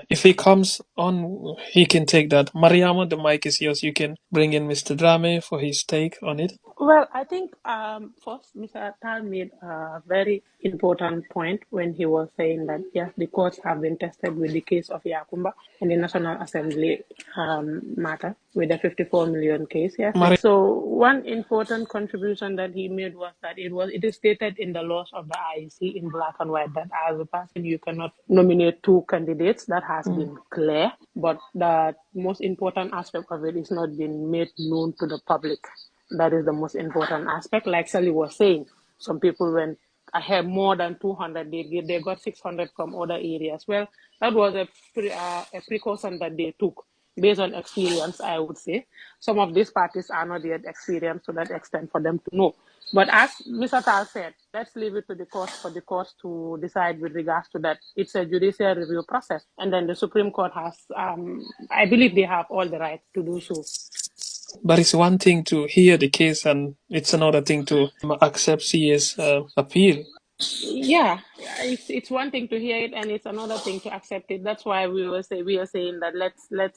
If he comes on, he can take that. Mariama, the mic is yours. You can bring in Mr. Drammeh for his take on it. Well, I think first Mr. Taal made a very important point when he was saying that yes, the courts have been tested with the case of Yakumba and the National Assembly matter with the 54 million case. Yes. So one important contribution that he made was that it is stated in the laws of the IEC in black and white that as a person you cannot nominate two candidates. That has been clear, but the most important aspect of it is not being made known to the public. That is the most important aspect. Like Salieu was saying, some people went ahead more than 200. They got 600 from other areas. Well, that was a precaution that they took based on experience, I would say. Some of these parties are not yet experienced to that extent for them to know. But as Mr. Taal said, let's leave it to the courts for the courts to decide with regards to that. It's a judicial review process. And then the Supreme Court has, I believe they have all the right to do so. But it's one thing to hear the case, and it's another thing to accept CA's appeal. Yeah, it's one thing to hear it, and it's another thing to accept it. That's why we are saying that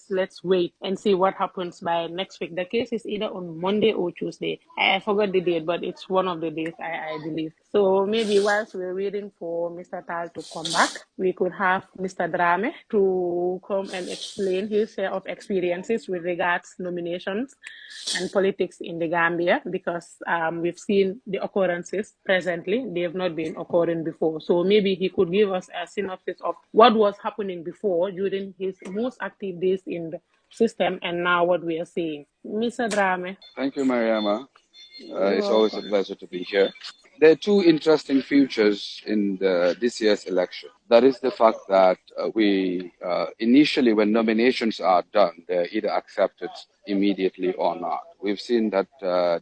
let's wait and see what happens by next week. The case is either on Monday or Tuesday. I forgot the date, but it's one of the days I believe. So maybe whilst we're waiting for Mr. Taal to come back, we could have Mr. Drammeh to come and explain his share of experiences with regards nominations and politics in the Gambia, because we've seen the occurrences presently. They have not been occurring before. So maybe he could give us a synopsis of what was happening before during his most active days in the system and now what we are seeing. Mr. Drammeh. Thank you, Mariama. It's always a pleasure to be here. There are two interesting features in this year's election. That is the fact that we initially, when nominations are done, they're either accepted immediately or not. We've seen that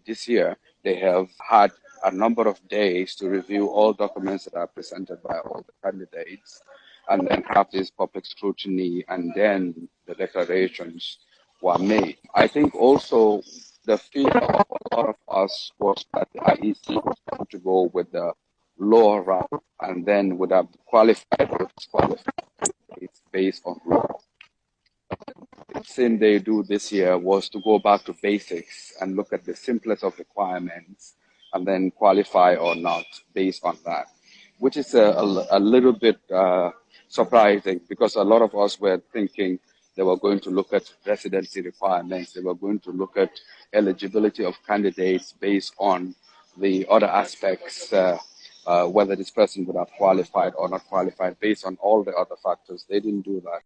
this year they have had a number of days to review all documents that are presented by all the candidates and then have this public scrutiny, and then the declarations were made. I think also the fear of a lot of us was that the IEC was going to go with the lower route and then would have qualified or disqualified based on law. The thing they do this year was to go back to basics and look at the simplest of requirements and then qualify or not based on that, which is a little bit surprising, because a lot of us were thinking they were going to look at residency requirements, they were going to look at eligibility of candidates based on the other aspects, whether this person would have qualified or not qualified based on all the other factors. They didn't do that.